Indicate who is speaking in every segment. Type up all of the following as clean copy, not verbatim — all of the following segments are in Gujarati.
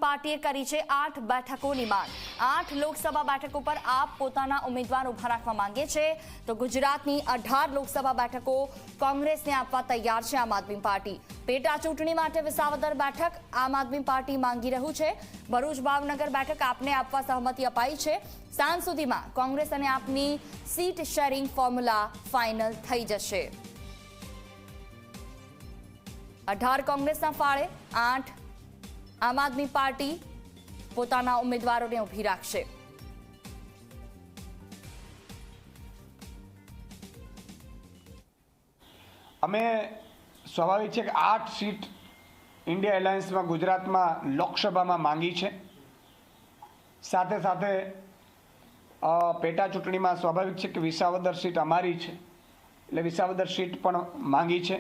Speaker 1: પાર્ટીએ કરી છે 8 બેઠકોની માંગ। 8 લોકસભા બેઠકો પર આપ પોતાના ઉમેદવાર ઉભા રાખવા માંગે છે તો ગુજરાતની 18 લોકસભા બેઠકો કોંગ્રેસને આપવા તૈયાર છે આમ આદમી પાર્ટી। પેટા ચૂંટણી માટે વિસાવદર બેઠક આમ આદમી પાર્ટી માંગી રહ્યું છે। ભરૂચ ભાવનગર બેઠક આપને આપવા સહમતિ અપાઈ છે। સાંજ સુધીમાં કોંગ્રેસ અને આપની સીટ શેરિંગ ફોર્મ્યુલા ફાઇનલ થઈ જશે। 18 કોંગ્રેસના ફાળે, 8 આમ આદમી પાર્ટી પોતાના ઉમેદવારોને ઉભી રાખશે।
Speaker 2: અમે સ્વાભાવિક છે કે 8 સીટ ઇન્ડિયા એલાયન્સમાં ગુજરાતમાં લોકસભામાં માંગી છે। સાથે સાથે પેટા ચૂંટણીમાં સ્વાભાવિક છે કે વિસાવદર સીટ અમારી છે એટલે વિસાવદર સીટ પણ માંગી છે।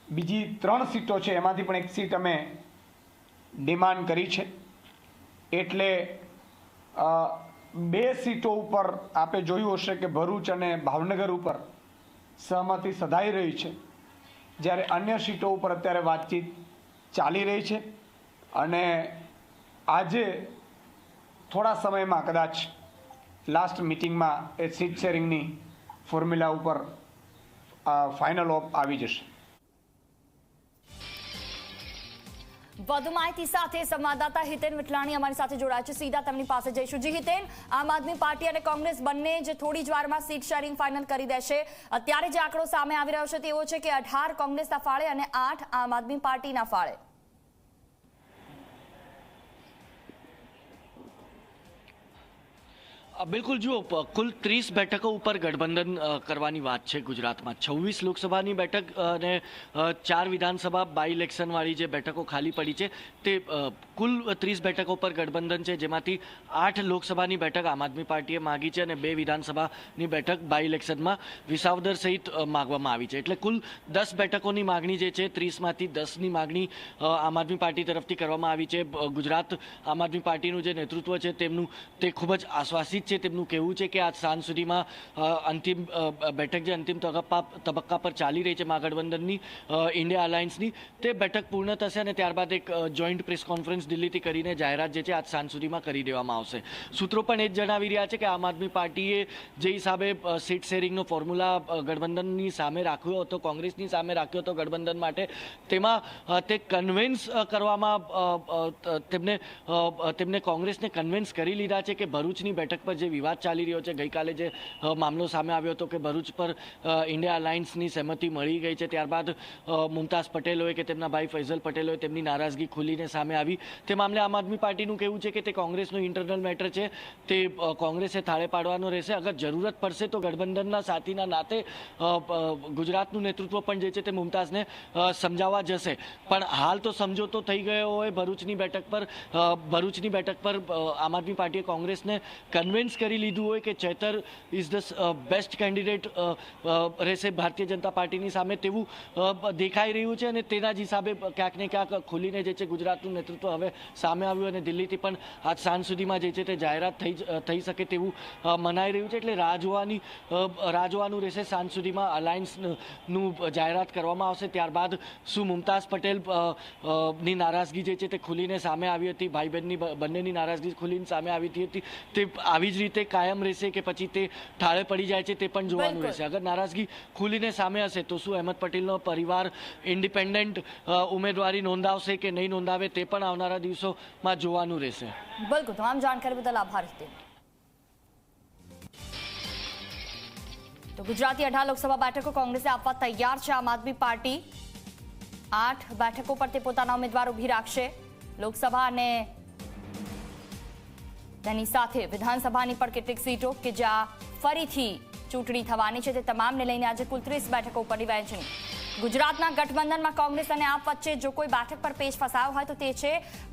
Speaker 2: બીજી 3 સીટો છે એમાંથી પણ એક સીટ અમે ડિમાન્ડ કરી છે। એટલે 2 સીટો ઉપર આપે જોયું હશે કે ભરૂચ અને ભાવનગર ઉપર સહમતિ સધાઈ રહી છે, જ્યારે અન્ય સીટો ઉપર અત્યારે વાતચીત ચાલી રહી છે અને આજે થોડા સમયમાં કદાચ લાસ્ટ મિટિંગમાં એ સીટ શેરિંગની ફોર્મ્યુલા ઉપર ફાઇનલ આવી જશે।
Speaker 1: વધુ માહિતી સાથે સંવાદદાતા હિતેન વિઠલાણી અમારી સાથે જોડાયા છે। સીધા તેમની પાસે જઈશું। જી હિતેન, આમ આદમી પાર્ટી અને કોંગ્રેસ બંને જ થોડી જ વારમાં સીટ શેરિંગ ફાઇનલ કરી દેશે। અત્યારે જે આંકડો સામે આવી રહ્યો છે તેવો છે કે 18 કોંગ્રેસના ફાળે અને 8 આમ આદમી પાર્ટીના ફાળે।
Speaker 3: બિલકુલ, જુઓ, કુલ 30 બેઠકો ઉપર ગઠબંધન કરવાની વાત છે ગુજરાતમાં। 26 લોકસભાની બેઠક અને 4 વિધાનસભા બાય ઇલેક્શનવાળી જે બેઠકો ખાલી પડી છે તે કુલ 30 બેઠકો પર ગઠબંધન છે, જેમાંથી 8 લોકસભાની બેઠક આમ આદમી પાર્ટીએ માગી છે અને 2 વિધાનસભાની બેઠક બાય ઇલેક્શનમાં વિસાવદર સહિત માગવામાં આવી છે। એટલે કુલ 10 બેઠકોની માગણી જે છે 30માંથી 10ની માગણી આમ આદમી પાર્ટી તરફથી કરવામાં આવી છે। ગુજરાત આમ આદમી પાર્ટીનું જે નેતૃત્વ છે તેમનું તે ખૂબ જ આશ્વાસિત છે। તેમનું કહેવું છે કે આજ સાંજ સુધીમાં અંતિમ બેઠક જે અંતિમ તબક્કા પર ચાલી રહી છે મહાગઠબંધનની ઇન્ડિયા અલાયન્સની, તે બેઠક પૂર્ણ થશે અને ત્યારબાદ એક જોઈન્ટ પ્રેસ કોન્ફરન્સ દિલ્હીથી કરીને જાહેરાત જે છે આજ સાંજ સુધીમાં કરી દેવામાં આવશે। સૂત્રો પણ એ જ જણાવી રહ્યા છે કે આમ આદમી પાર્ટીએ જે હિસાબે સીટ શેરિંગનો ફોર્મ્યુલા ગઠબંધનની સામે રાખ્યો હતો, કોંગ્રેસની સામે રાખ્યો હતો ગઠબંધન માટે, તેમાં તે કન્વિન્સ કરવામાં તેમને કોંગ્રેસને કન્વિન્સ કરી લીધા છે કે ભરૂચની બેઠક પર જે વિવાદ ચાલી રહ્યો છે, ગઈકાલે જે મામલો સામે આવ્યો હતો કે ભરૂચ પર ઇન્ડિયા અલાયન્સની સહમતિ મળી ગઈ છે, ત્યારબાદ મુમતાઝ પટેલ હોય કે તેમના ભાઈ ફૈઝલ પટેલ હોય તેમની નારાજગી ખુલીને સામે આવી, તે મામલે આમ આદમી પાર્ટીનું કહેવું છે કે તે કોંગ્રેસનું ઇન્ટરનલ મેટર છે, તે કોંગ્રેસે થાળે પાડવાનો રહેશે। અગર જરૂરત પડશે તો ગઠબંધનના સાથીના નાતે ગુજરાતનું નેતૃત્વ પણ જે છે તે મુમતાઝને સમજાવવા જશે। પણ હાલ તો સમજોતો થઈ ગયો હોય ભરૂચની બેઠક પર આમ આદમી પાર્ટીએ કોંગ્રેસને કન્વિન્સ કરી લીધું હોય કે Chaitar is the best candidate રહેશે ભારતીય જનતા પાર્ટીની સામે, તેવું દેખાઈ રહ્યું છે અને તેના જ હિસાબે ક્યાંક ને ક્યાંક ખુલીને જે છે ગુજરાતનું નેતૃત્વ હવે સામે આવ્યું અને દિલ્હીથી પણ આજ સાંજ સુધીમાં જે છે તે જાહેરાત થઈ શકે તેવું મનાઈ રહ્યું છે। એટલે રાહ જોવાનું રહેશે। સાંજ સુધીમાં અલાયન્સનું જાહેરાત કરવામાં આવશે, ત્યારબાદ શું મુમતાઝ પટેલ ની નારાજગી જે છે તે ખુલીને સામે આવી હતી, ભાઈ બહેનની બંનેની નારાજગી ખુલીને સામે આવી હતી, તે આવી જ રીતે કાયમ રહેશે કે પછી તે ઠાળે પડી જાય છે તે પણ જોવાનું રહેશે। અગર નારાજગી ખુલીને સામે હશે તો શું અહેમદ પટેલનો પરિવાર ઇન્ડિપેન્ડન્ટ ઉમેદવારી નોંધાવશે કે નહીં નોંધાવે તે પણ આવનારા દિવસોમાં જોવાનું રહેશે।
Speaker 1: બિલકુલ, તમામ જાણકારી બદલ આભાર। તો ગુજરાતની 18 લોકસભા બેઠકો કોંગ્રેસે આપવા તૈયાર છે આમ આદમી પાર્ટી। 8 બેઠકો પર તે પોતાના ઉમેદવાર ઉભી રાખશે। લોકસભા અને તેની સાથે વિધાનસભાની પણ કેટલીક સીટો કે જ્યાં ફરીથી ચૂંટણી થવાની છે તે તમામને લઈને આજે કુલ 30 બેઠકો ઉપરની વહેંચણી। ગુજરાતના ગઠબંધનમાં કોંગ્રેસ અને આપ વચ્ચે જો કોઈ બેઠક પર પેચ ફસાયો હોય તો તે છે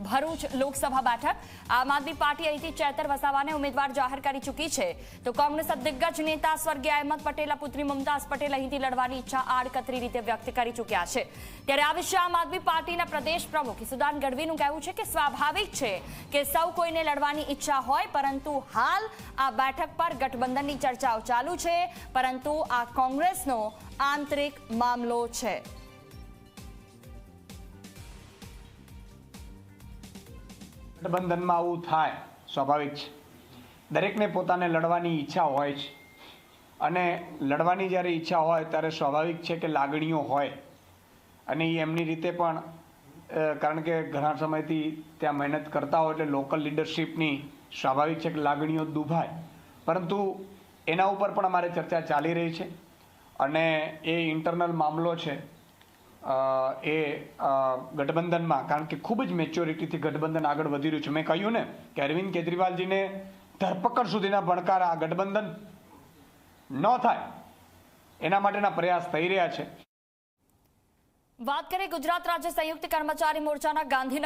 Speaker 1: ભરૂચ લોકસભા બેઠક। આમ આદમી પાર્ટી અહીંથી ચેતર વસાવાને ઉમેદવાર જાહેર કરી ચૂકી છે તો કોંગ્રેસના દિગ્ગજ નેતા સ્વર્ગીય અહેમદ પટેલના પુત્રી મુમતાઝ પટેલ અહીંથી લડવાની ઈચ્છા આડકતરી રીતે વ્યક્ત કરી ચૂક્યા છે। ત્યારે આ વિશે આમ આદમી પાર્ટીના પ્રદેશ પ્રમુખ સુદાન ગઢવીનું કહેવું છે કે સ્વાભાવિક છે કે સૌ કોઈને લડવાની ઈચ્છા હોય, પરંતુ હાલ આ બેઠક પર ગઠબંધનની ચર્ચાઓ ચાલુ છે, પરંતુ આ કોંગ્રેસનો આંતરિક મામલો છે।
Speaker 2: ગઠબંધનમાં આવું થાય સ્વાભાવિક છે. દરેકને પોતાને લડવાની ઈચ્છા હોય છે અને લડવાની જ્યારે ઈચ્છા હોય ત્યારે સ્વાભાવિક છે કે લાગણીઓ હોય અને એ એમની રીતે પણ કારણ કે ઘણા સમયથી ત્યાં મહેનત કરતા હોય એટલે લોકલ લીડરશિપની સ્વાભાવિક છે કે લાગણીઓ દુભાય, પરંતુ એના ઉપર પણ અમારે ચર્ચા ચાલી રહી છે અને એ ઇન્ટરનલ મામલો છે એ ગઠબંધનમાં, કારણ કે ખૂબ જ મેચ્યોરિટીથી ગઠબંધન આગળ વધી રહ્યું છે. મેં કહ્યું ને કે અરવિંદ કેજરીવાલજીને ધરપકડ સુધીના ભણકાર આ ગઠબંધન ન થાય એના માટેના પ્રયાસ થઈ રહ્યા છે.
Speaker 1: વાત કરીએ ગુજરાત રાજ્ય સંયુક્ત કર્મચારી મોરચાના ગાંધીનગર